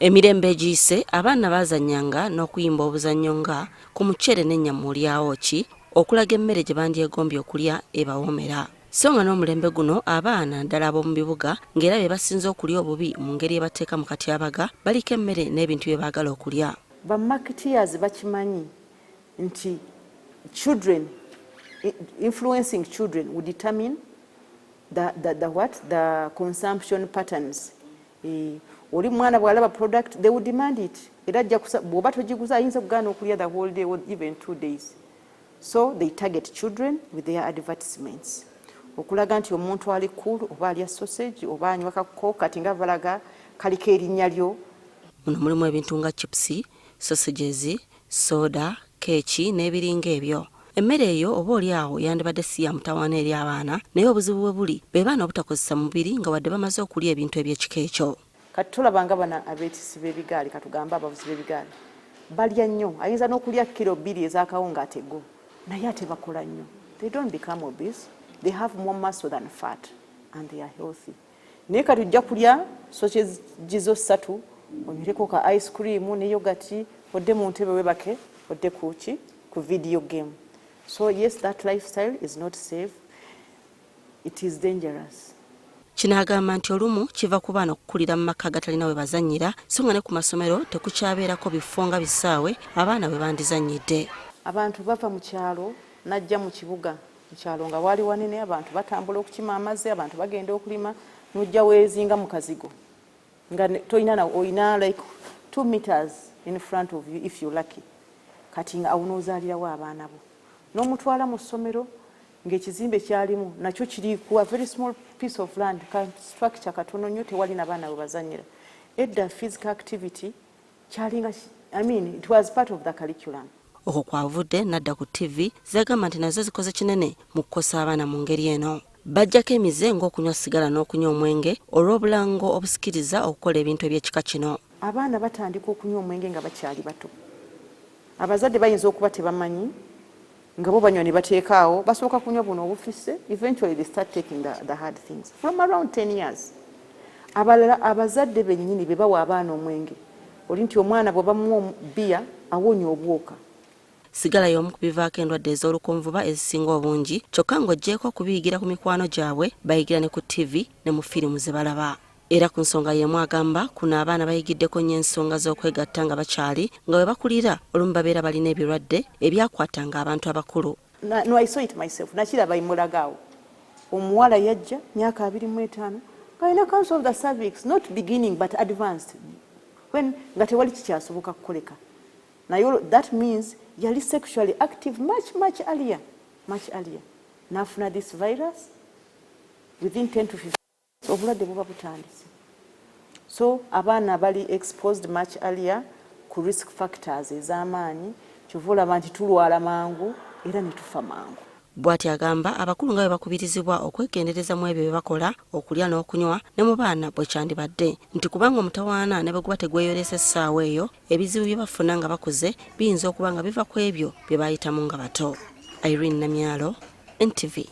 Emirembe giyise abaana bazannyanga n'okuyimba obuzannyo nga ku muceere n'ennyama olyawo ki okulaga emmere gye bandyegombye okulya ebawoomera. So nga n'omulembe guno abaana ddala ab'omu bibuga ng'era be basinze okulya obubi mu ngeri ebateeka mu katyabaga baliko emmere n'ebintu bye baagala okulya. Ba-marketeers bakimanyi nti children, influencing children will determine the consumption patterns. Oli mwana bw'alaba product, they will demand it. Era bw'oba togiguza ayinza kugaana okulya the whole day or even 2 days. So they target children with their advertisements. Okulaga nti omuntu ali cool oba alya sausage oba anywa kako kati nga balaga kaliko erinnya lyo. Muno mulimu ebintu nga chipsi, sausages, soda, keeki n'ebiringa ebyo. Emmere eyo oba oli awo yandibadde si ya mutawaana eri abaana naye obuzibu bwe buli be baana obutakozesa mubiri nga wadde bamaze okulya ebintu eby'ekika ekyo. Kati tulabanga bana abeetisi b'ebigaali katugamba abavuzi b'ebigaali balya nnyo ayinza n'okulya kilo 2 ez'akawunga atego naye ate bakola nnyo. They don't become obese, they have more muscle than fat and they are healthy. Naye kati ojja kulya sausage gizo 3 onywireko ka ice cream ne yogati odde mu ntebe webake odde kuki ku video game. So yes, that lifestyle is not safe. It is dangerous. Kinagamba nti olumu kiva ku baana okukulira mu maka gatalina we bazannyira so nga ne ku masomero tekukyabeerako bifo nga bisaawe abaana we bandizannyidde. Abantu bava mu kyalo najja mu kibuga. Mu kyalo nga wali wanene abantu batambula okukima amazzi abantu bagenda okulima n'ojja weezinga mu kazigo. Nga toyina oyina like 2 meters in front of you if you're lucky. Kati nga awunoozaalirawo abaana bo. N'omutwala mu ssomero ng'ekizimbe kyalimu nakyo kiri ku a very small piece of land ka structure katono nnyo tewali n'abaana we bazannyira. Edda physical activity kyalinga it was part of the curriculum. Okwo kwavudde nadda ku TV zagamba nti nazo zikoze kinene mu kukosa abaana mu ngeri eno. Bajjako emize ng'okunywa sigala n'okunywa omwenge olw'obulango obusikiriza okukola ebintu eby'ekika kino. Abaana batandika okunywa omwenge nga bakyali bato. Abazadde bayinza okuba tebamanyi nga bo banywa ne bateekaawo basooka kunywa buno obufisse. Eventually they start taking the hard things from around 10 years. Abalala abazadde bennyini be bawa abaana omwenge oli nti omwana bwe bamuwa bbiya awonya obwoka. Sigala y'omu ku bivaako endwadde ez'olukonvuba ezisinga obungi kyokka ng'oggyeko kubiyigira ku mikwano gyabwe bayigira ne ku TV ne mu firimu ze balaba. Era ku nsonga y'emu agamba kuno abaana bayigiddeko nnyo ensonga z'okwegatta nga bakyali nga bwe bakulira olumu babeera balina ebirwadde ebyakwatanga abantu abakulu. No, I saw it myself. Nakiraba imulagaawo. Omuwala yajja myaka 25 ng'alina cancer of the cervix, not beginning but advanced. When nga tewali kikyasoboka kukoleka. Naye that means yali sexually active much earlier. N'afuna this virus within 10 to 15 obulwadde buba butandise. So abaana bali exposed much earlier ku risk factors ez'amaanyi kyova olaba nti tulwala mangu era ne tufa mangu. Bw'ati agamba abakulu nga bwe bakubirizibwa okwegendereza mu ebyo bye bakola okulya n'okunywa ne mu baana bwe kyandibadde nti kubanga omutawaana ne bwe guba tegweyolesa essaawa eyo ebizibu bye bafuna nga bakuze biyinza okuba nga biva ku ebyo bye baayitamu nga bato. Irene Namyalo, NTV.